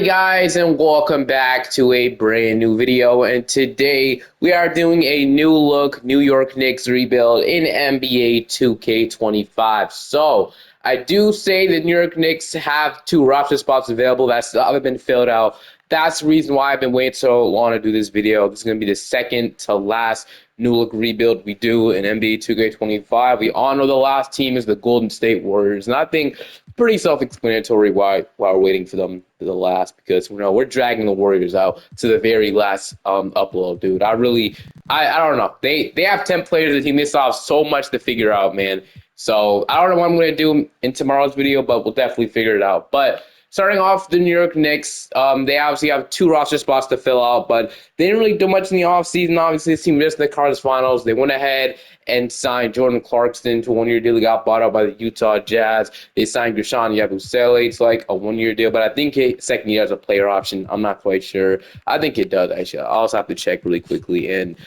Alrighty guys, and welcome back to a brand new video, and today we are doing a new look New York Knicks rebuild in NBA 2K25. So I do say the New York Knicks have two roster spots available that still haven't been filled out. That's the reason why I've been waiting so long to do this video. This is going to be the second to last new look rebuild we do in NBA 2K25. We all know the last team is the Golden State Warriors, and I think pretty self-explanatory why we're waiting for them to the last, because we're dragging the Warriors out to the very last upload, dude. I don't know. They have 10 players in the team. They still have so much to figure out, man. So I don't know what I'm going to do in tomorrow's video, but we'll definitely figure it out. But starting off the New York Knicks, they obviously have two roster spots to fill out, but they didn't really do much in the offseason. Obviously, this team missed the Conference Finals. They went ahead and signed Jordan Clarkson to a one-year deal. He got bought out by the Utah Jazz. They signed Gushani Yabusele. It's like a one-year deal, but I think second year has a player option. I'm not quite sure. I think it does, actually. I also have to check really quickly, and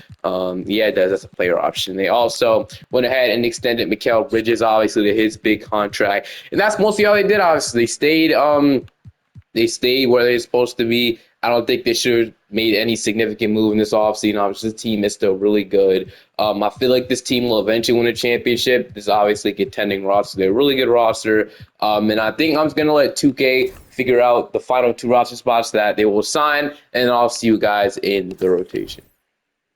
yeah, it does. That's a player option. They also went ahead and extended Mikal Bridges, obviously, to his big contract, and that's mostly all they did, obviously. They stayed where they're supposed to be. I don't think they should have made any significant move in this offseason. Obviously, the team is still really good. I feel like this team will eventually win a championship. This is obviously a contending roster. They're a really good roster. And I think I'm just going to let 2K figure out the final two roster spots that they will sign, and I'll see you guys in the rotation.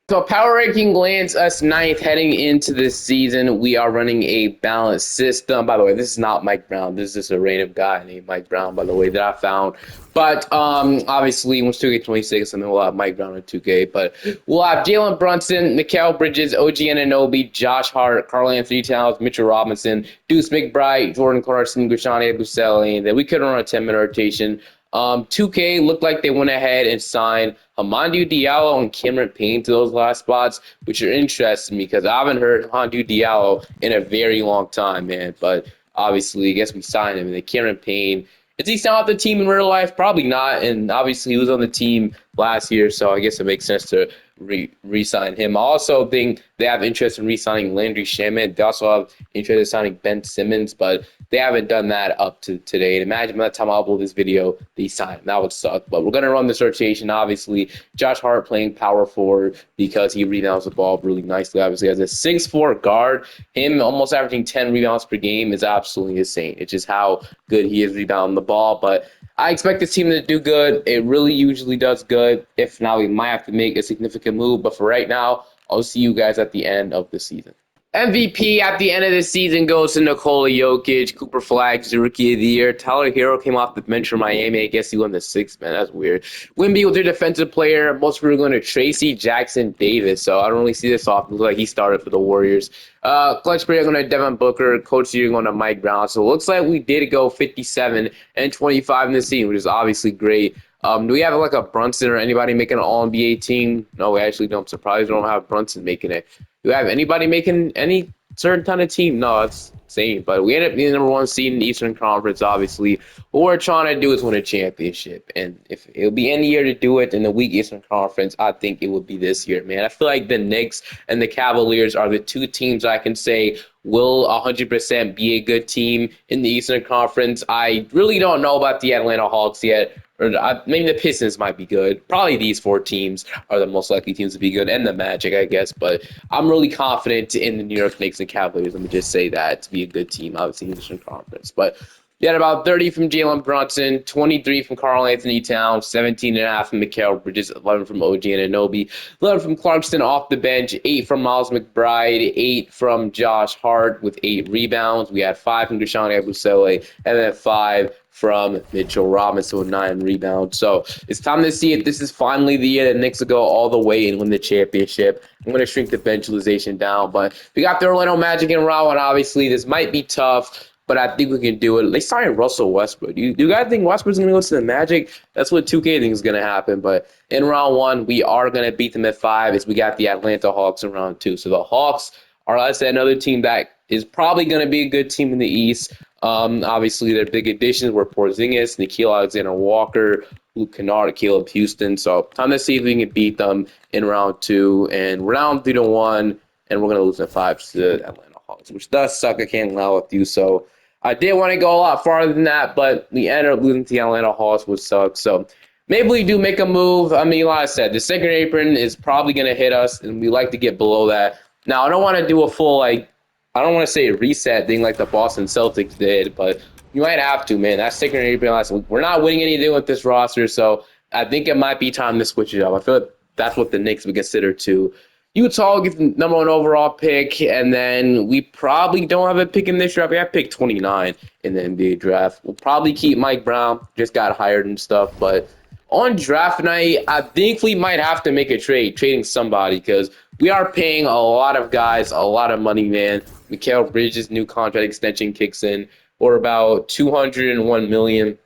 So power ranking lands us ninth heading into this season. We are running a balanced system. By the way, this is not Mike Brown. This is just a random guy named Mike Brown, by the way, that I found. But obviously, once 2K26, and then we'll have Mike Brown in 2K. But we'll have Jalen Brunson, Mikal Bridges, OG Anunoby, Josh Hart, Karl-Anthony Towns, Mitchell Robinson, Deuce McBride, Jordan Clarkson, Gushani Yabusele, and then we could run a 10-minute rotation. 2K looked like they went ahead and signed Hamidou Diallo and Cameron Payne to those last spots, which are interesting because I haven't heard Hamidou Diallo in a very long time, man. But obviously, I guess we signed him. And then Cameron Payne, is he still on the team in real life? Probably not. And obviously, he was on the team last year, so I guess it makes sense to re-sign him. I also think they have interest in re-signing Landry Shamet. They also have interest in signing Ben Simmons, but they haven't done that up to today. And imagine by the time I upload this video, they sign him. That would suck. But we're going to run this rotation. Obviously, Josh Hart playing power forward because he rebounds the ball really nicely. Obviously, as a 6'4" guard, him almost averaging 10 rebounds per game is absolutely insane. It's just how good he is rebounding the ball. But I expect this team to do good. It really usually does good. If not, we might have to make a significant move. But for right now, I'll see you guys at the end of the season. MVP at the end of the season goes to Nikola Jokic. Cooper Flag's the Rookie of the Year. Tyler Hero came off the bench from Miami. I guess he won the sixth, man. That's weird. Wemby was their defensive player. Most people are going to Tracy Jackson Davis. So I don't really see this often. Looks like he started for the Warriors. Clutch player going to Devin Booker. Coach year going to Mike Brown. So it looks like we did go 57 and 25 in the season, which is obviously great. Do we have like a Brunson or anybody making an All-NBA team? No, we actually don't. I'm surprised we don't have Brunson making it. Do we have anybody making any certain kind of team? No, that's insane. But we ended up being the number one seed in the Eastern Conference, obviously. What we're trying to do is win a championship. And if it'll be any year to do it in the weak Eastern Conference, I think it would be this year, man. I feel like the Knicks and the Cavaliers are the two teams I can say will 100% be a good team in the Eastern Conference. I really don't know about the Atlanta Hawks yet. Or maybe the Pistons might be good. Probably these four teams are the most likely teams to be good, and the Magic, I guess. But I'm really confident in the New York Knicks and Cavaliers. Let me just say that to be a good team, obviously, in the Eastern Conference. But you had about 30 from Jalen Brunson, 23 from Karl-Anthony Towns, 17.5 from Mikal Bridges, 11 from OG Anunoby, 11 from Clarkson off the bench, 8 from Miles McBride, 8 from Josh Hart with 8 rebounds. We had 5 from Gushani Yabusele, and then 5 from Mitchell Robinson with 9 rebounds. So it's time to see if this is finally the year that Knicks will go all the way and win the championship. I'm going to shrink the bench utilization down, but we got the Orlando Magic in round one. Obviously, this might be tough, but I think we can do it. They signed Russell Westbrook. Do you guys think Westbrook's going to go to the Magic? That's what 2K thinks is going to happen. But in round one, we are going to beat them at 5 as we got the Atlanta Hawks in round 2. So the Hawks are, like I said, another team that is probably going to be a good team in the East. Obviously, their big additions were Porzingis, Nickeil Alexander-Walker, Luke Kennard, Caleb Houston. So time to see if we can beat them in round 2. And we're down 3-1, and we're going to lose in 5 to the Atlanta Hawks, which does suck. I can't lie with you. So I did want to go a lot farther than that, but we ended up losing to the Atlanta Hawks, which sucks. So maybe we do make a move. I mean, like I said, the second apron is probably going to hit us, and we like to get below that. Now, I don't want to do a full, like, I don't want to say a reset thing like the Boston Celtics did, but you might have to, man. That second apron last week, we're not winning anything with this roster, so I think it might be time to switch it up. I feel like that's what the Knicks would consider too. Utah gets the number one overall pick, and then we probably don't have a pick in this draft. We have pick 29 in the NBA draft. We'll probably keep Mike Brown, just got hired and stuff. But on draft night, I think we might have to make a trade, trading somebody, because we are paying a lot of guys a lot of money, man. Mikal Bridges' new contract extension kicks in, or about $201 million,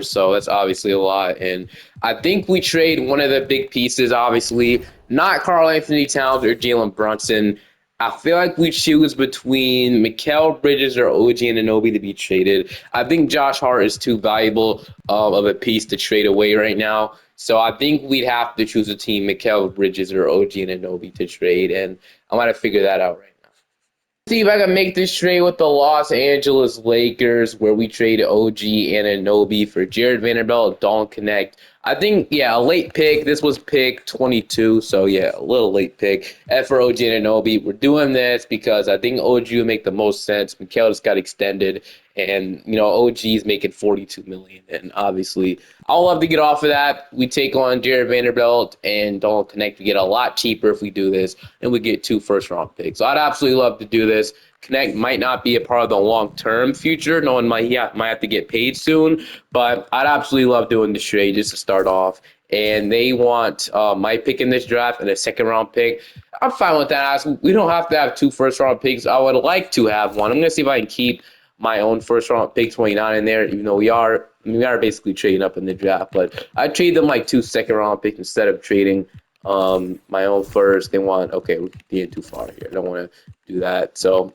so that's obviously a lot. And I think we trade one of the big pieces, obviously, not Karl Anthony Towns or Jalen Brunson. I feel like we choose between Mikal Bridges or OG Anunoby to be traded. I think Josh Hart is too valuable of a piece to trade away right now. So I think we'd have to choose a team, Mikal Bridges or OG Anunoby to trade, and I'm going to figure that out right now. See if I can make this trade with the Los Angeles Lakers, where we trade OG and Anunoby for Jared Vanderbilt, Dalton Connect. I think, yeah, a late pick. This was pick 22, so yeah, a little late pick. And for OG and Anunoby, we're doing this because I think OG would make the most sense. Mikal just got extended, and OG's making 42 million, and obviously, I'll love to get off of that. We take on Jared Vanderbilt and Dalton Connect. We get a lot cheaper if we do this, and we get 2 first-round picks. So I'd absolutely love to do this. Connect might not be a part of the long-term future. No one might have to get paid soon, but I'd absolutely love doing this trade just to start off. And they want my pick in this draft and a second-round pick. I'm fine with that. We don't have to have 2 first-round picks. I would like to have one. I'm going to see if I can keep my own first-round pick 29 in there, even though we are basically trading up in the draft. But I trade them like 2 second-round picks instead of trading my own first. They want, okay, we're getting too far here. I don't want to do that. So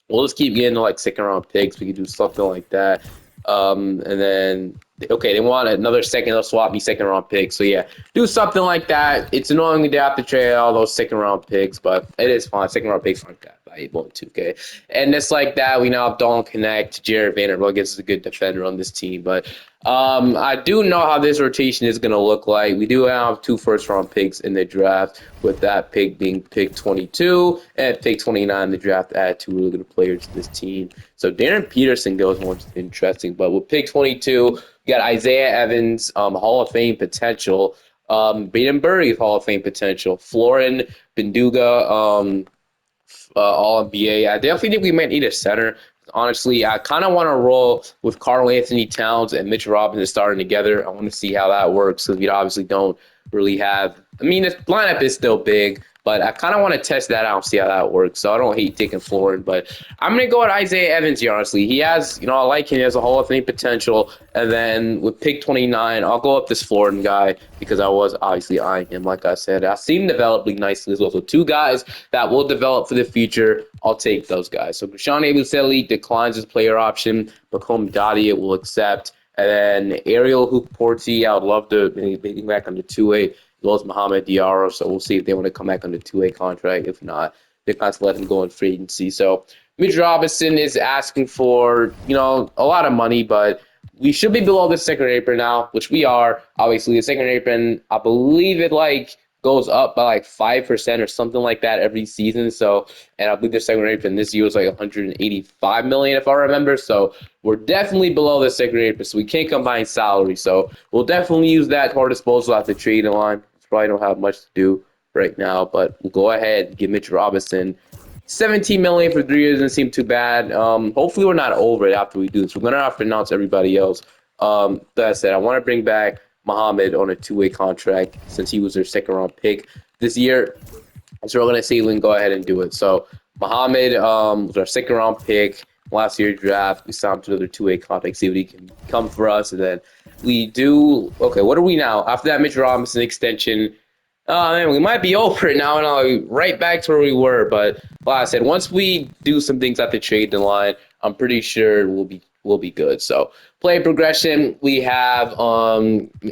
we'll just keep getting to like second round picks. We can do something like that. And then okay, they want another second. They'll swap me second round picks. So yeah, do something like that. It's annoying to have to trade all those second round picks, but it is fine. Second round picks aren't that valuable in 2K. And just like that, we now have Dalton Connect, Jared Vanderbilt gets a good defender on this team. But I do know how this rotation is going to look like. We do have 2 first round picks in the draft, with that pick being pick 22 and pick 29 in the draft. Add 2 really good players to this team. So Darren Peterson goes more interesting. But with pick 22, we got Isaiah Evans, Hall of Fame potential. Baden Burry, Hall of Fame potential. Florin Benduga, All NBA. I definitely think we might need a center. Honestly, I kind of want to roll with Karl Anthony Towns and Mitch Robinson starting together. I want to see how that works because we obviously don't really have. I mean, the lineup is still big, but I kind of want to test that out and see how that works. So I don't hate taking Florin, but I'm going to go with Isaiah Evans here, honestly. He has, I like him. He has a Hall of Fame potential. And then with pick 29, I'll go up this Florin guy because I was obviously eyeing him. Like I said, I see him developing nicely as well. So 2 guys that will develop for the future. I'll take those guys. So Krishan Abuseli declines his player option. Macomb Dadia will accept. And then Ariel Hookporty, I would love to bring back on the 2A, as well as Mohamed Diarra. So we'll see if they want to come back on the 2A contract. If not, they can let him go in free agency. So Mitch Robinson is asking for, a lot of money, but we should be below the second apron now, which we are. Obviously, the second apron, I believe it goes up by 5% or something like that every season. So, and I believe the second apron this year was 185 million if I remember. So we're definitely below the second apron. So we can't combine salary. So we'll definitely use that to our disposal at the trading line. Probably don't have much to do right now, but we'll go ahead and give Mitch Robinson 17 million for 3 years. Doesn't seem too bad. Hopefully we're not over it after we do this. We're gonna have to announce everybody else. That said, I want to bring back Muhammad on a 2-way contract since he was their second round pick this year. So we're going to see if we can go ahead and do it. So Muhammad was our second round pick last year's draft. We signed him to another 2-way contract, see what he can come for us. And then we do, okay, what are we now? After that Mitch Robinson extension, oh man, we might be over it now, and right back to where we were. But like I said, once we do some things at the trade line, I'm pretty sure we'll will be good. So play progression, we have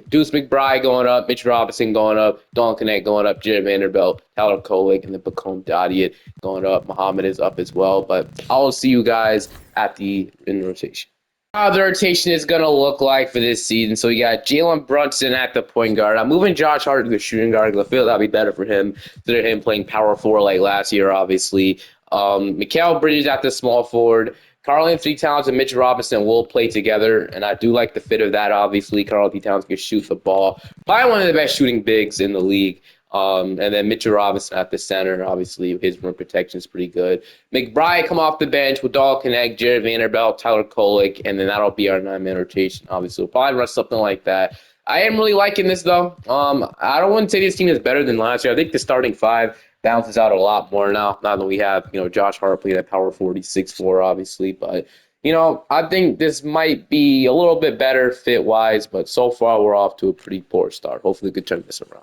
Deuce McBride going up, Mitch Robinson going up, Don Connect going up, Jared Vanderbilt, Tyler Kolek, and then Bacone Dadiet going up. Muhammad is up as well. But I'll see you guys at in the rotation. How the rotation is going to look like for this season. So we got Jalen Brunson at the point guard. I'm moving Josh Hart to the shooting guard because I feel that'll be better for him instead of him playing power forward like last year, obviously. Mikal Bridges at the small forward. Karl-Anthony Towns and Mitch Robinson will play together, and I do like the fit of that, obviously. Karl-Anthony Towns can shoot the ball. Probably one of the best shooting bigs in the league. And then Mitchell Robinson at the center, obviously, his rim protection is pretty good. McBride come off the bench with Dahl Connect, Jared Vanderbilt, Tyler Kolek, and then that'll be our 9-man rotation, obviously. We'll probably run something like that. I am really liking this, though. I don't want to say this team is better than last year. I think the starting five balances out a lot more now that we have, Josh Hart playing at power 46-4, obviously. But, I think this might be a little bit better fit-wise, but so far we're off to a pretty poor start. Hopefully we can turn this around.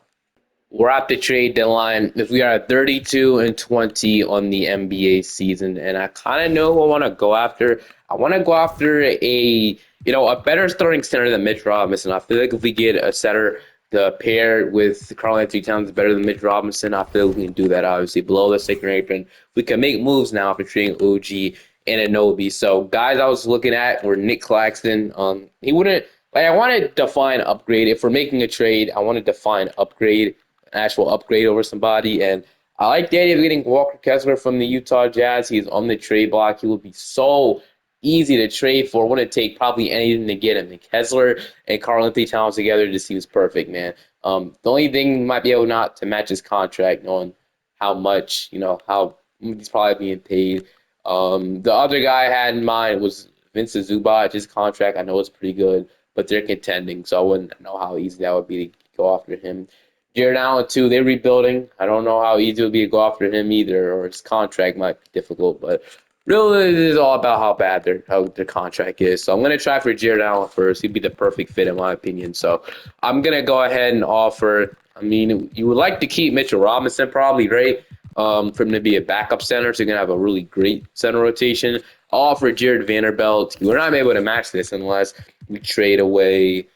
We're at the trade deadline. If we are at 32-20 on the NBA season, and I kind of know who I want to go after. I want to go after a better starting center than Mitch Robinson. I feel like if we get a center to pair with Karl-Anthony Towns better than Mitch Robinson, I feel we can do that. Obviously, below the second apron, we can make moves now after trading OG and Anunoby. So guys, I was looking at were Nick Claxton. He wouldn't. I want to define upgrade. If we're making a trade, I want to define upgrade. Actual upgrade over somebody. And I like the idea of getting Walker Kessler from the Utah Jazz. He's on the trade block. He will be so easy to trade for. Wouldn't take probably anything to get him. And Kessler and Karl-Anthony Towns together just seems perfect, man. The only thing might be able not to match his contract, knowing how much, how he's probably being paid. The other guy I had in mind was Vincent Zubac. His contract, I know it's pretty good, but they're contending, so I wouldn't know how easy that would be to go after him. Jared Allen, too, they're rebuilding. I don't know how easy it would be to go after him either, or his contract might be difficult. But really, it is all about how bad their contract is. So I'm going to try for Jared Allen first. He'd be the perfect fit, in my opinion. So I'm going to go ahead and offer. I mean, you would like to keep Mitchell Robinson probably, right? For him to be a backup center, so you're going to have a really great center rotation. I'll offer Jared Vanderbilt. We're not able to match this unless we trade away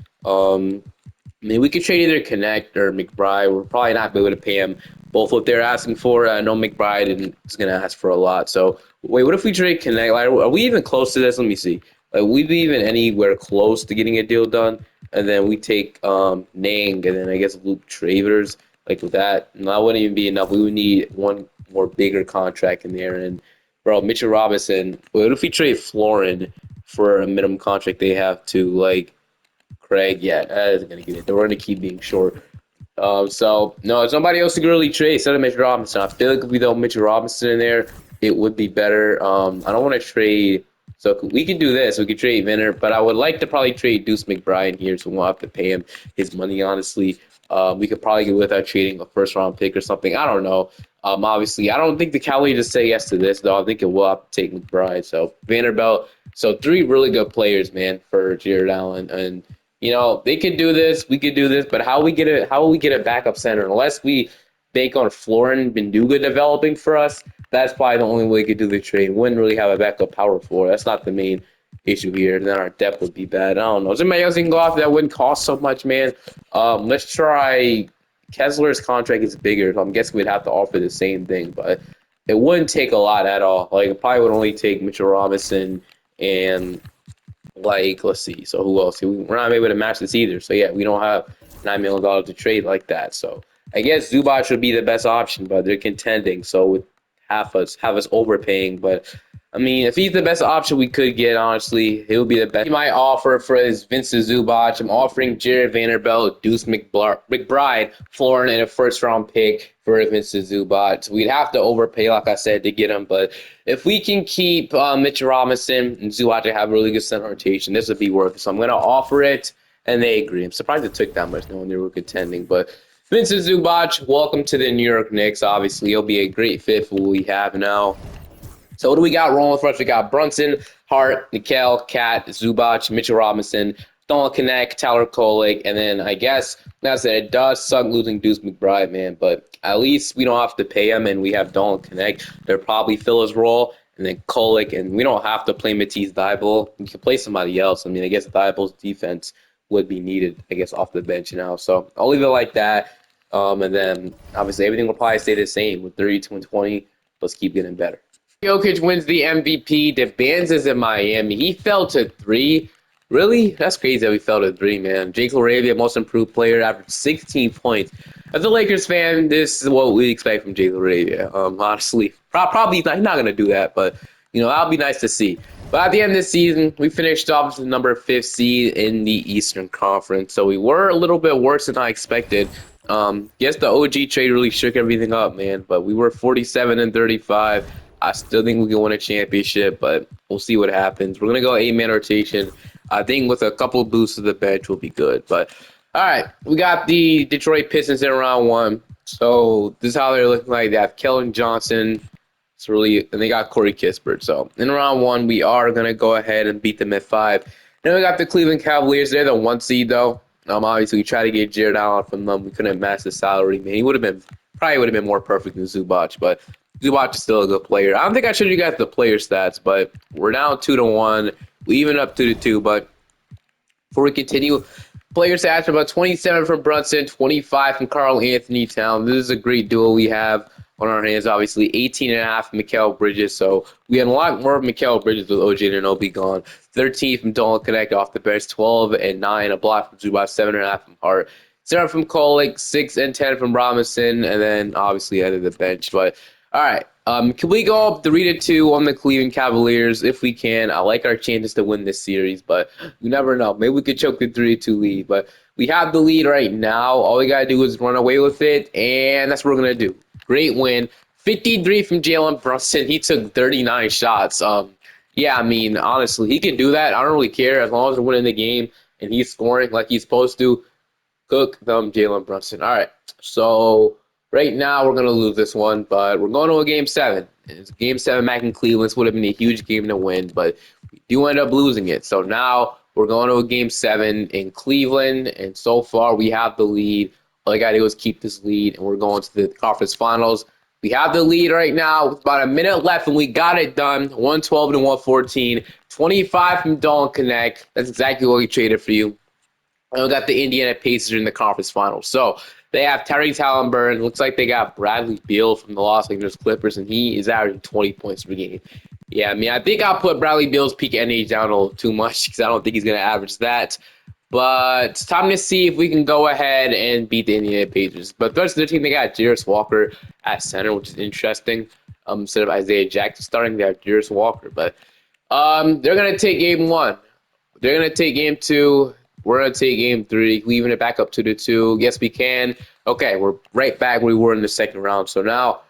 we could trade either Connect or McBride. We're probably not be able to pay him both what they're asking for. I know McBride is going to ask for a lot. So, wait, what if we trade Connect? Like, are we even close to this? Let me see. We'd be even anywhere close to getting a deal done. And then we take Nang and then I guess Luke Travers. Like with that, that wouldn't even be enough. We would need one more bigger contract in there. And, bro, Mitchell Robinson, what if we trade Florin for a minimum contract they have to, Craig, yeah, that isn't going to get it. They're going to keep being short. So, no, it's somebody else to really trade instead of Mitchell Robinson. I feel like if we throw Mitchell Robinson in there, it would be better. I don't want to trade. So we can do this. We could trade Vinner, but I would like to probably trade Deuce McBride here, so we won't have to pay him his money, honestly. We could probably get without trading a first-round pick or something. I don't know. Obviously, I don't think the Cavaliers just say yes to this, though. I think it will have to take McBride. So Vanderbilt. So 3 really good players, man, for Jared Allen. And they could do this. We could do this, but how will we get a backup center unless we bank on Florin Benduga developing for us? That's probably the only way we could do the trade. Wouldn't really have a backup power forward. That's not the main issue here. Then our depth would be bad. I don't know. Is anybody else can go off that wouldn't cost so much, man? Let's try. Kessler's contract is bigger, so I'm guessing we'd have to offer the same thing, but it wouldn't take a lot at all. It probably would only take Mitchell Robinson and. Let's see. So who else? We're not able to match this either. So yeah, we don't have $9 million to trade like that. So I guess Zubac would be the best option, but they're contending. So with have us overpaying. But I mean, if he's the best option we could get, honestly, he'll be the best. My offer for is Vincent Zubac. I'm offering Jared Vanderbilt, Deuce McBride, Florin, and a first-round pick for Vincent Zubac. We'd have to overpay, like I said, to get him. But if we can keep Mitchell Robinson and Zubac to have a really good center rotation, this would be worth it. So I'm going to offer it, and they agree. I'm surprised it took that much knowing they were contending. But Vincent Zubac, welcome to the New York Knicks. Obviously, he'll be a great fit for what we have now. So what do we got rolling for us? We got Brunson, Hart, Nickel, Cat, Zubac, Mitchell Robinson, Don Connect, Tyler Kolek, and then I guess, like I said, it does suck losing Deuce McBride, man, but at least we don't have to pay him, and we have Don Connect. They'll probably fill his role, and then Kolek, and we don't have to play Matisse Thybulle. We can play somebody else. I mean, I guess Thybulle's defense would be needed, I guess, off the bench now. So I'll leave it like that. And then obviously everything will probably stay the same with 32 and 20. Let's keep getting better. Jokic wins the MVP. DeBanz is in Miami. He fell to 3. Really? That's crazy that we fell to 3, man. Jake LaRavia, most improved player, averaged 16 points. As a Lakers fan, this is what we expect from Jake LaRavia. Honestly, probably he's not going to do that, but that'll be nice to see. But at the end of the season, we finished off as the number 5th seed in the Eastern Conference, so we were a little bit worse than I expected. Yes, the OG trade really shook everything up, man. But we were 47 and 35. I still think we can win a championship, but we'll see what happens. We're gonna go 8-man rotation. I think with a couple of boosts to the bench, we'll be good. But all right, we got the Detroit Pistons in round 1. So this is how they're looking like. They have Kellen Johnson. It's really, and they got Corey Kispert. So in round 1, we are gonna go ahead and beat them at 5. Then we got the Cleveland Cavaliers. They're the 1 seed though. Obviously we tried to get Jared Allen from them. We couldn't match the salary. Man, he would have been more perfect than Zubac, but Zubac is still a good player. I don't think I showed you guys the player stats, but we're down 2-1. We even up 2-2. But before we continue, player stats are about 27 from Brunson, 25 from Karl Anthony Towns. This is a great duo we have on our hands. Obviously, 18.5 from Mikal Bridges. So we had a lot more of Mikal Bridges with OJ and Obi gone. 13 from Dolan Connect off the bench, 12 and 9, a block from Zubac, 7.5 from Hart. 7 from Kolek, 6 and 10 from Robinson, and then obviously out of the bench. But all right, can we go up 3-2 on the Cleveland Cavaliers if we can? I like our chances to win this series, but you never know. Maybe we could choke the 3-2 lead, but we have the lead right now. All we gotta do is run away with it, and that's what we're gonna do. Great win, 53 from Jalen Brunson. He took 39 shots. Yeah, I mean, honestly, he can do that. I don't really care as long as we're winning the game and he's scoring like he's supposed to. Cook them, Jalen Brunson. All right, so right now we're going to lose this one, but we're going to a Game 7. It's Game 7 back in Cleveland. This would have been a huge game to win, but we do end up losing it. So now we're going to a Game 7 in Cleveland, and so far we have the lead. All I got to do is keep this lead, and we're going to the conference finals. We have the lead right now with about a minute left, and we got it done. 112-114, 25 from Dolan Connect. That's exactly what we traded for you. And we got the Indiana Pacers in the conference finals. So they have Tyrese Halliburton. Looks like they got Bradley Beal from the Los Angeles Clippers, and he is averaging 20 points per game. Yeah, I mean, I think I'll put Bradley Beal's peak NH down a little too much because I don't think he's going to average that. But it's time to see if we can go ahead and beat the Indiana Pacers. But the rest of the team, they got Jarris Walker at center, which is interesting. Instead of Isaiah Jackson starting, they have Jarris Walker. But they're going to take game 1. They're going to take game 2. We're going to take game 3, leaving it back up 2-2. Yes, we can. Okay, we're right back where we were in the second round. So now,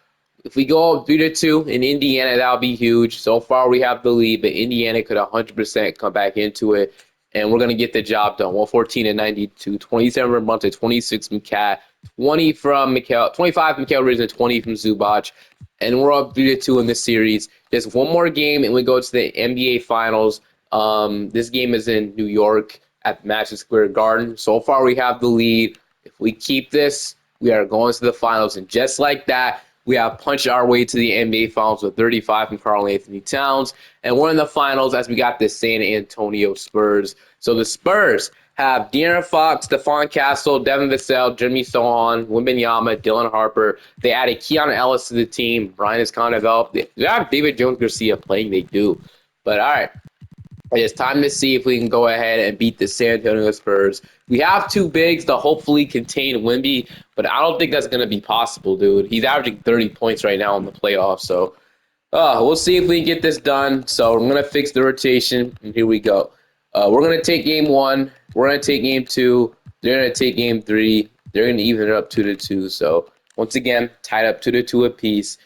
if we go up 3-2 in Indiana, that'll be huge. So far, we have the lead, but Indiana could 100% come back into it, and we're going to get the job done. 114-92, 27 from Brunson, 26 from Cat, 20 from Mikal, 25 from Mikal Bridges, and 20 from Zubac. And we're up 3-2 in this series. Just one more game, and we go to the NBA Finals. This game is in New York at Madison Square Garden. So far, we have the lead. If we keep this, we are going to the finals. And just like that, we have punched our way to the NBA Finals with 35 from Karl Anthony Towns. And we're in the finals as we got the San Antonio Spurs. So the Spurs have De'Aaron Fox, Stephon Castle, Devin Vassell, Jimmy Sohan, Wembanyama, Dylan Harper. They added Keon Ellis to the team. Brian is kind of developed. They have David Jones Garcia playing. They do. But all right. It's time to see if we can go ahead and beat the San Antonio Spurs. We have 2 bigs to hopefully contain Wemby, but I don't think that's going to be possible, dude. He's averaging 30 points right now in the playoffs, so we'll see if we can get this done. So we're going to fix the rotation, and here we go. We're going to take game 1. We're going to take game 2. They're going to take game 3. They're going to even it up 2-2. So once again, tied up 2-2 apiece.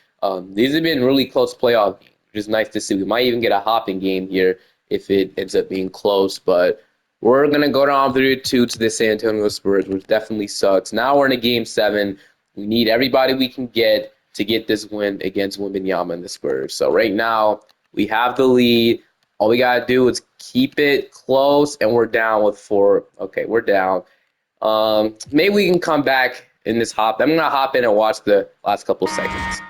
These have been really close playoff games, which is nice to see. We might even get a hopping game here if it ends up being close, but we're going to go down 3-2 to the San Antonio Spurs, which definitely sucks. Now we're in a Game 7. We need everybody we can get to get this win against Wembanyama and the Spurs. So right now, we have the lead. All we got to do is keep it close, and we're down with 4. Okay, we're down. Maybe we can come back in this hop. I'm going to hop in and watch the last couple seconds.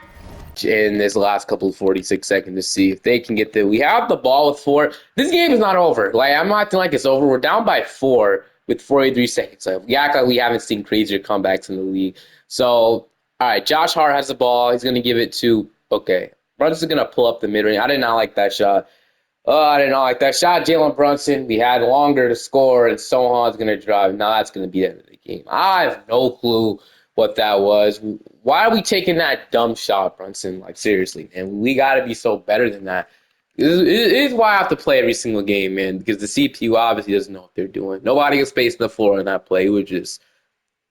watch in this last couple of 46 seconds to see if they can get the. We have the ball with 4. This game is not over. Like, I'm not acting like it's over. We're down by 4 with 43 seconds left. We act like we haven't seen crazier comebacks in the league. So, all right, Josh Hart has the ball. He's going to give it to, okay, Brunson's going to pull up the mid range. I did not like that shot. Oh, I did not like that shot. Jalen Brunson, we had longer to score, and Sohan's going to drive. Now that's going to be the end of the game. I have no clue what that was. Why are we taking that dumb shot, Brunson? Like, seriously, man. We got to be so better than that. It is why I have to play every single game, man, because the CPU obviously doesn't know what they're doing. Nobody was spacing the floor in that play. We were just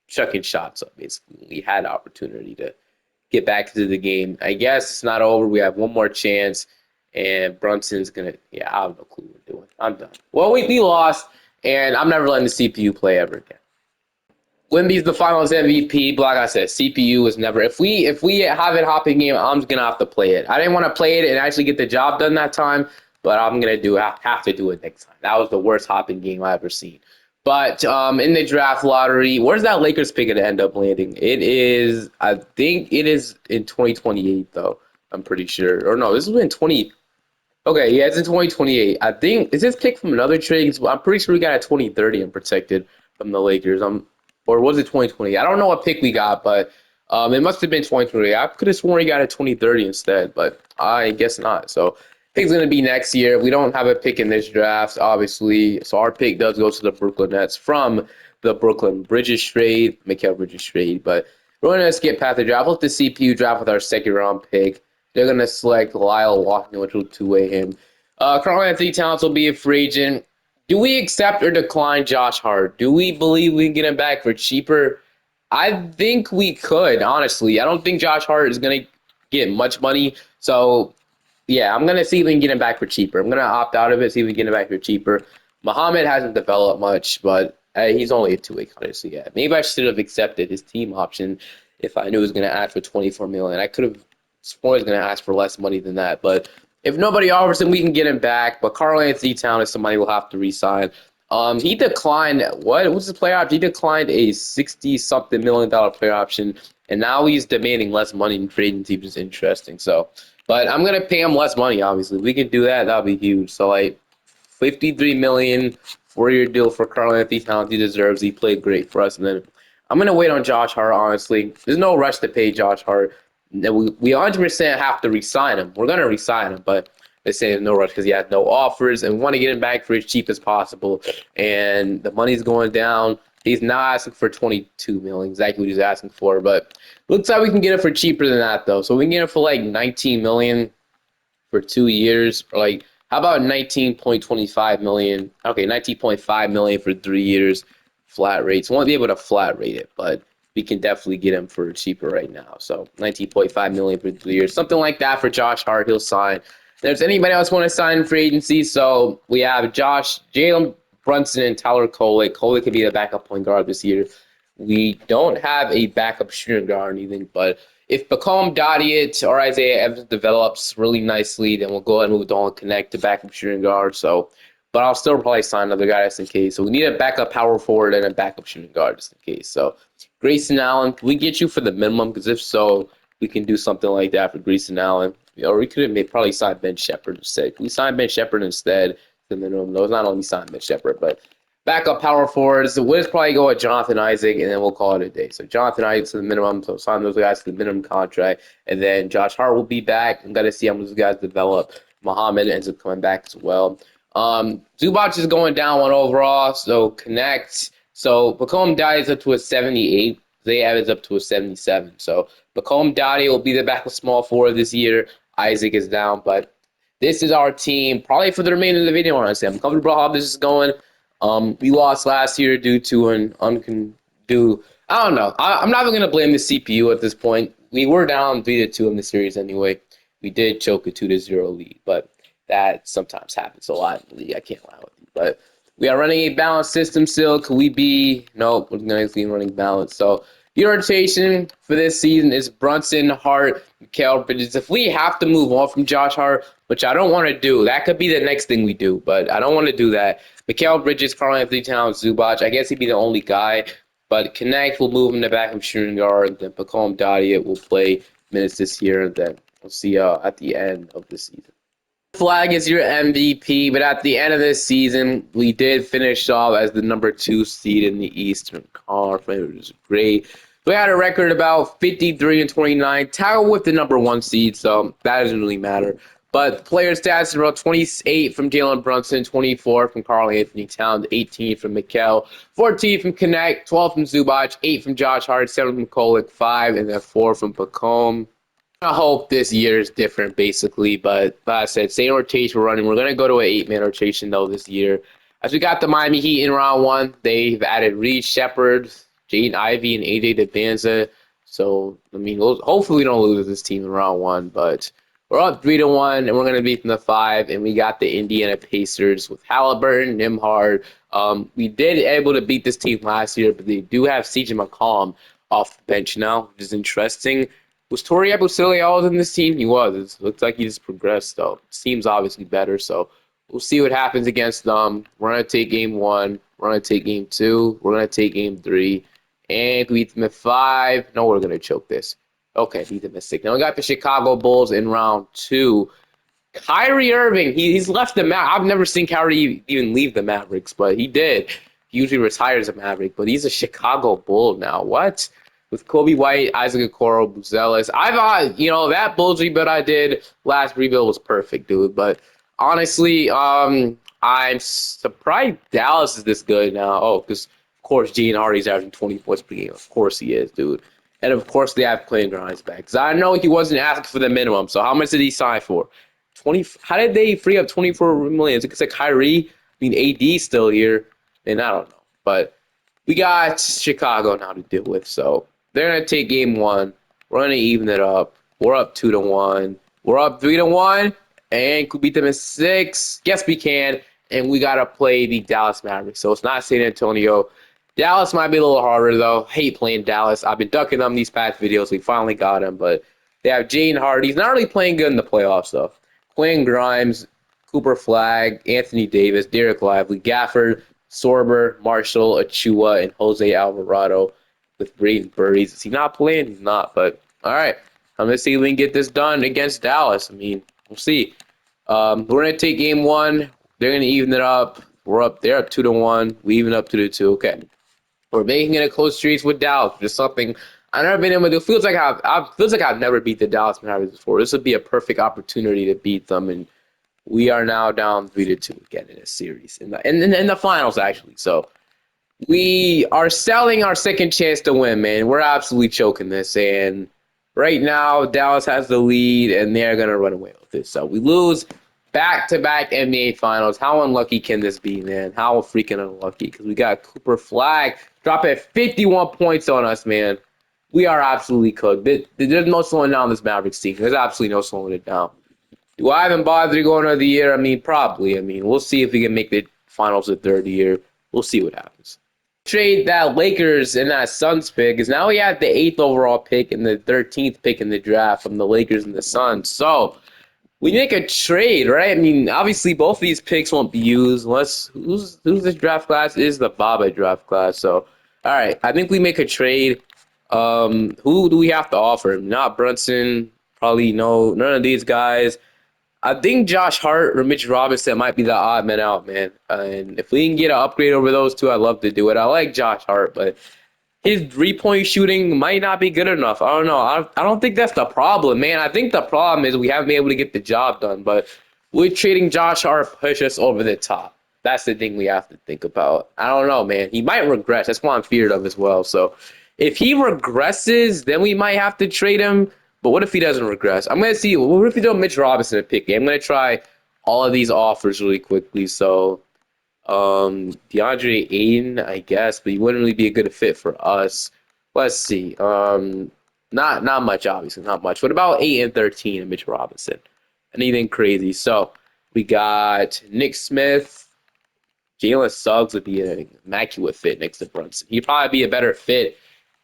chucking shots up, basically. We had opportunity to get back into the game. I guess it's not over. We have one more chance, and Brunson's going to, yeah, I have no clue what we're doing. I'm done. Well, we lost, and I'm never letting the CPU play ever again. Wemby's the Finals MVP, but like I said, CPU is never. If we have it hopping game, I'm just gonna have to play it. I didn't want to play it and actually get the job done that time, but I'm gonna have to do it next time. That was the worst hopping game I ever seen. But in the draft lottery, where's that Lakers pick gonna end up landing? It is, I think it is in 2028 though. I'm pretty sure, or no, this is in 20. Okay, yeah, it's in 2028. I think is this pick from another trade? I'm pretty sure we got a 2030 and protected from the Lakers. Or was it 2020? I don't know what pick we got, but it must have been 2020. I could have sworn he got a 2030 instead, but I guess not. So pick's going to be next year. We don't have a pick in this draft, obviously. So our pick does go to the Brooklyn Nets from the Brooklyn Bridges trade, Mikal Bridges trade. But we're going to skip past the draft. Let the CPU draft with our second round pick. They're going to select Lyle Walker, which will two-way him. Karl-Anthony Towns will be a free agent. Do we accept or decline Josh Hart? Do we believe we can get him back for cheaper? I think we could, honestly. I don't think Josh Hart is going to get much money. So, yeah, I'm going to see if we can get him back for cheaper. I'm going to opt out of it, see if we can get him back for cheaper. Muhammad hasn't developed much, but he's only a two-way cutter. So, yeah, maybe I should have accepted his team option if I knew he was going to ask for $24 million. I could have sworn he was going to ask for less money than that, but if nobody offers him, we can get him back. But Karl-Anthony Towns is somebody we'll have to re-sign. He declined, what's his player option? He declined a $60-something million player option, and now he's demanding less money in free agency, which is interesting. So, but I'm going to pay him less money, obviously. If we can do that, that'll be huge. So, like, $53 million, 4-year deal for Karl-Anthony Towns. He deserves. He played great for us. And then I'm going to wait on Josh Hart, honestly. There's no rush to pay Josh Hart. We 100% have to re-sign him. We're going to re-sign him, but they say there's no rush because he has no offers, and we want to get him back for as cheap as possible. And the money's going down. He's now asking for $22 million, exactly what he's asking for. But looks like we can get it for cheaper than that, though. So we can get it for like $19 million for 2 years, or like how about $19.25 million? Okay, $19.5 million for 3 years, flat rates. We won't be able to flat rate it, but we can definitely get him for cheaper right now. So $19.5 million for 3 years, something like that for Josh Hart. He'll sign. If there's anybody else want to sign for agency, so we have Jalen Brunson, and Tyler Kolek. Kolek could be the backup point guard this year. We don't have a backup shooting guard or anything, but if Become Dadiet or Isaiah Evans develops really nicely, then we'll go ahead and move on and connect to backup shooting guard. So, but I'll still probably sign another guy just in case. So we need a backup power forward and a backup shooting guard just in case. So Grayson Allen, can we get you for the minimum? Because if so, we can do something like that for Grayson Allen. Or we could have probably signed Ben Shepherd instead. We signed Ben Shepherd instead. The minimum. No, it's not only signed Ben Shepherd, but backup power forwards. So we'll just probably go with Jonathan Isaac, and then we'll call it a day. So Jonathan Isaac to the minimum. So sign those guys to the minimum contract, and then Josh Hart will be back. I'm gonna see how those guys develop. Muhammad ends up coming back as well. Zubac is going down one overall. So connect. So Become Daddy is up to a 78. Zay Evans up to a 77. So Become Daddy will be the backup small forward this year. Isaac is down, but this is our team probably for the remainder of the video. Honestly, I'm comfortable how this is going. We lost last year due to an I don't know. I'm not even gonna blame the CPU at this point. We were down 3-2 in the series anyway. We did choke a 2-0 lead, but that sometimes happens a lot in the league. I can't lie with you. But we are running a balanced system still. Could we be? No, we're going to be running balanced. So your rotation for this season is Brunson, Hart, Mikal Bridges. If we have to move on from Josh Hart, which I don't want to do, that could be the next thing we do, but I don't want to do that. Mikal Bridges, Karl-Anthony Towns, Zubac. I guess he'd be the only guy, but Connect will move him to backup shooting guard. Then Become Dadiet will play minutes this year. And then We'll see at the end of the season. Flag is your MVP, but at the end of this season, we did finish off as the number 2 seed in the Eastern Conference, which is great. We had a record about 53-29, tied with the number 1 seed, so that doesn't really matter. But player stats are about 28 from Jalen Brunson, 24 from Karl Anthony Towns, 18 from Mikal, 14 from Connect, 12 from Zubac, 8 from Josh Hart, 7 from Kolek, 5, and then 4 from Pacome. I hope this year is different, basically. But like I said, same rotation we're running. We're going to go to an 8-man rotation, though, this year. As we got the Miami Heat in round 1, they've added Reed Shepard, Jaden Ivey, and AJ DeBanza. So, I mean, hopefully we don't lose this team in round 1. But we're up 3-1, and we're going to beat them to 5. And we got the Indiana Pacers with Halliburton, Nimhard. We did able to beat this team last year, but they do have CJ McCollum off the bench now, which is interesting. Was Tori Abusele always in this team? He was. It looks like he just progressed, though. Team's obviously better, so we'll see what happens against them. We're going to take game 1. We're going to take game 2. We're going to take game 3. And we beat them at 5. No, we're going to choke this. Okay, beat them at 6. Now we got the Chicago Bulls in round 2. Kyrie Irving, he's left the I've never seen Kyrie even leave the Mavericks, but he did. He usually retires a Maverick, but he's a Chicago Bull now. What? With Kobe White, Isaac Okoro, Buzelis. I thought, that Bulls rebuild I did last rebuild was perfect, dude. But honestly, I'm surprised Dallas is this good now. Oh, because, of course, Gene Hardy's averaging 20 points per game. Of course he is, dude. And, of course, they have Quentin Grimes back. Because I know he wasn't asking for the minimum. So how much did he sign for? 20. How did they free up 24 million? It's like Kyrie. I mean, AD's still here. And I don't know. But we got Chicago now to deal with. So they're going to take game 1. We're going to even it up. We're up 2-1. We're up 3-1. And could beat them in 6. Yes, we can. And we got to play the Dallas Mavericks. So it's not San Antonio. Dallas might be a little harder, though. Hate playing Dallas. I've been ducking them these past videos. We finally got him. But they have Jaden Hardy. He's not really playing good in the playoffs, though. Quinn Grimes, Cooper Flagg, Anthony Davis, Derek Lively, Gafford, Sorber, Marshall, Achua, and Jose Alvarado with Braden Burries. Is he not playing? He's not, but all right. I'm going to see if we can get this done against Dallas. I mean, we'll see. We're going to take game 1. They're going to even it up. They're up 2-1. We even up 2-2. Okay. We're making it a close streaks with Dallas. Just something I've never been able to do. Feels like I've never beat the Dallas Mavericks before. This would be a perfect opportunity to beat them, and we are now down 3-2 again in a series in the finals actually. So we are selling our second chance to win, man. We're absolutely choking this, and right now Dallas has the lead, and they're gonna run away with it. So we lose back-to-back NBA Finals. How unlucky can this be, man? How freaking unlucky? Because we got Cooper Flagg dropping 51 points on us, man. We are absolutely cooked. There's no slowing down this Mavericks team. There's absolutely no slowing it down. Do I even bother going another year? I mean, probably. I mean, we'll see if we can make the finals the third year. We'll see what happens. Trade that Lakers and that Suns pick because now we have the 8th overall pick and the 13th pick in the draft from the Lakers and the Suns. So we make a trade, right? I mean, obviously both of these picks won't be used unless who's this draft class is the Baba draft class. So all right, I think we make a trade. Who do we have to offer? Not Brunson, probably no, none of these guys. I think Josh Hart or Mitch Robinson might be the odd man out, man. And if we can get an upgrade over those two, I'd love to do it. I like Josh Hart, but his 3-point shooting might not be good enough. I don't know. I don't think that's the problem, man. I think the problem is we haven't been able to get the job done. But would trading Josh Hart push us over the top? That's the thing we have to think about. I don't know, man. He might regress. That's what I'm feared of as well. So if he regresses, then we might have to trade him. But what if he doesn't regress? I'm going to see. What if we do Mitch Robinson a pick? I'm going to try all of these offers really quickly. So DeAndre Ayton, I guess, but he wouldn't really be a good fit for us. Let's see. Not much, obviously, not much. What about 8 and 13 and Mitch Robinson? Anything crazy? So we got Nick Smith. Jalen Suggs would be an immaculate fit next to Brunson. He'd probably be a better fit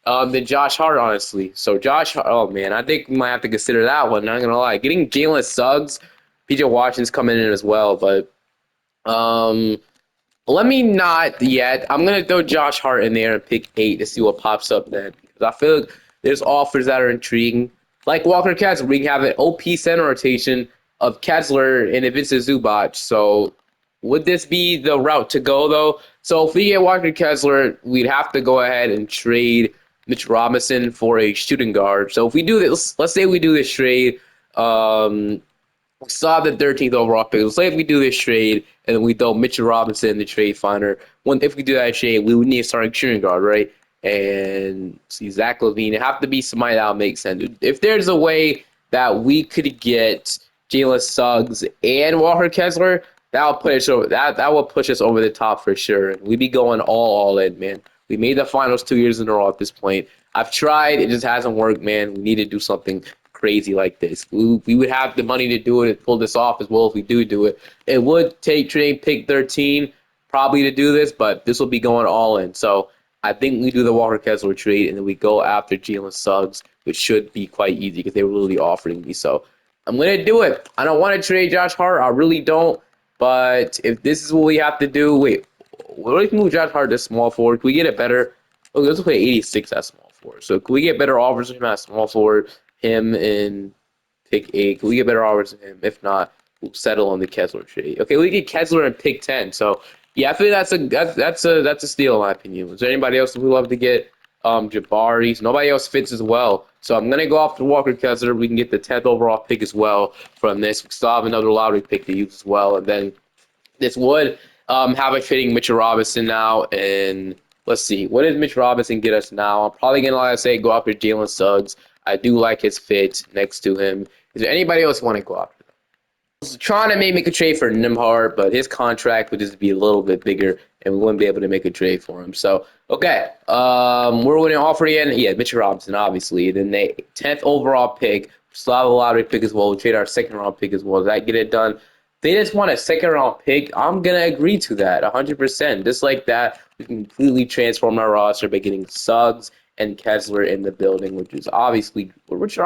than Josh Hart, honestly. So Josh, oh man, I think we might have to consider that one. Not gonna lie, getting Jalen Suggs, PJ Washington's coming in as well, but let me not yet. I'm gonna throw Josh Hart in there and pick 8 to see what pops up then because I feel like there's offers that are intriguing. like Walker Kessler, we can have an OP center rotation of Kessler and if it's a Zubac. So would this be the route to go though? So if we get Walker Kessler, we'd have to go ahead and trade Mitch Robinson for a shooting guard. So if we do this, let's say we do this trade, we still have the 13th overall pick. Let's say if we do this trade and we throw Mitchell Robinson in the trade finder, if we do that trade, we would need a starting shooting guard, right? And see Zach LaVine. It have to be somebody that'll make sense. If there's a way that we could get Jalen Suggs and Walker Kessler, that'll put us over. That will push us over the top for sure. And we'd be going all in, man. We made the finals 2 years in a row at this point. I've tried, it just hasn't worked, man. We need to do something crazy like this. We would have the money to do it and pull this off as well if we do it. It would take trade pick 13 probably to do this, but this will be going all in. So I think we do the Walker Kessler trade and then we go after Jalen Suggs, which should be quite easy because they were literally offering me. So I'm going to do it. I don't want to trade Josh Hart. I really don't. But if this is what we have to do, wait, what if we move Josh Hart to small forward? Can we get it better? Oh, let's play 86 at small forward. So can we get better offers from him at small forward? Him in pick 8. Can we get better offers than him? If not, we'll settle on the Kessler trade. Okay, we get Kessler in pick 10. So yeah, I think that's a steal in my opinion. Is there anybody else we love to get? Jabari. Nobody else fits as well. So I'm gonna go off to Walker Kessler. We can get the 10th overall pick as well from this. We still have another lottery pick to use as well, and then this would have us fitting Mitchell Robinson now. And let's see, what does Mitch Robinson get us now? I'm probably gonna, like I say, go after Jalen Suggs. I do like his fit next to him. Is there anybody else you want to go after? I was trying to make a trade for Nimhard, but his contract would just be a little bit bigger, and we wouldn't be able to make a trade for him. So, okay, we're going to offer again. Yeah, Mitchell Robinson, obviously. Then the 10th overall pick, still have a lottery pick as well. We'll trade our second round pick as well. Does that get it done? They just want a second round pick. I'm gonna agree to that 100%. Just like that, we can completely transform our roster by getting Suggs and Kessler in the building, which are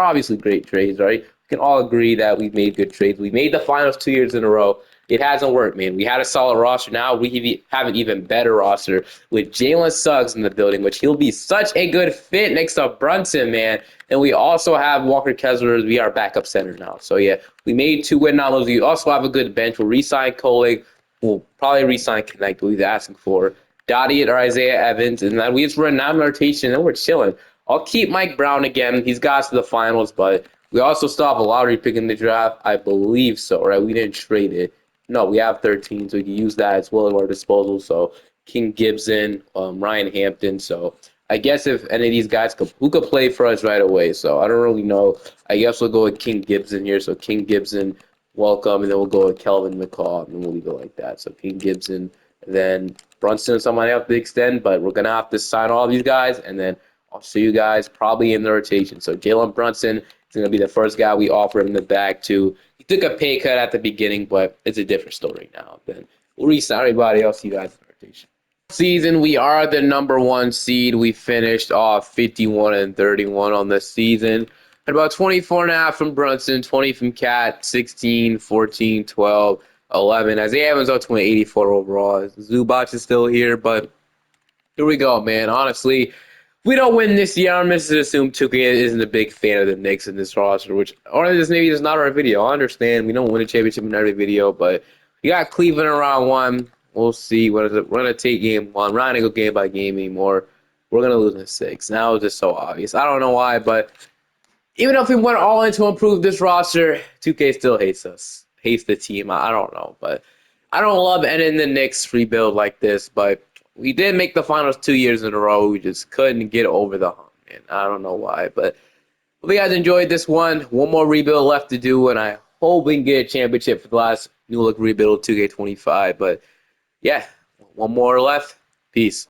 obviously great trades, right? We can all agree that we've made good trades. We made the finals 2 years in a row. It hasn't worked, man. We had a solid roster. Now we have an even better roster with Jalen Suggs in the building, which he'll be such a good fit next to Brunson, man. And we also have Walker Kessler as our backup center now. So, yeah, we made 2 win now. We also have a good bench. We'll re-sign Kolig. We'll probably re-sign Connect, what he's asking for. Dottie or Isaiah Evans. And then we just run down rotation, and we're chilling. I'll keep Mike Brown again. He's got us to the finals, but we also still have a lottery pick in the draft. I believe so, right? We didn't trade it. No, we have 13, so we can use that as well at our disposal. So King Gibson, Ryan Hampton. So I guess if any of these guys who could play for us right away. So I don't really know. I guess we'll go with King Gibson here. So King Gibson, welcome, and then we'll go with Kelvin McCaw, and we'll go like that. So King Gibson, then Brunson and somebody have to extend, but we're gonna have to sign all these guys, and then I'll see you guys probably in the rotation. So Jalen Brunson is gonna be the first guy we offer him the bag to. He took a pay cut at the beginning, but it's a different story now. Then we'll re-sign everybody else. See you guys in the rotation. Season, we are the number 1 seed. We finished off 51-31 on the season. Had about 24.5 from Brunson, 20 from Cat, 16, 14, 12, 11. Isaiah Evans up to an 84 overall. Zubac is still here, but here we go, man. Honestly, if we don't win this year, I'm just to assume 2K isn't a big fan of the Knicks in this roster, or this maybe it's not our video. I understand we don't win a championship in every video, but we got Cleveland in round 1. We'll see. What is it? We're gonna take game 1. We're not gonna go game by game anymore. We're gonna lose in 6. Now it's just so obvious. I don't know why, but even if we went all in to improve this roster, 2K still hates us. Hates the team. I don't know, but I don't love ending the Knicks rebuild like this, but we did make the finals 2 years in a row. We just couldn't get over the hump, man. I don't know why, but hope you guys enjoyed this one. One more rebuild left to do, and I hope we can get a championship for the last new look rebuild 2K25. But yeah, one more left. Peace.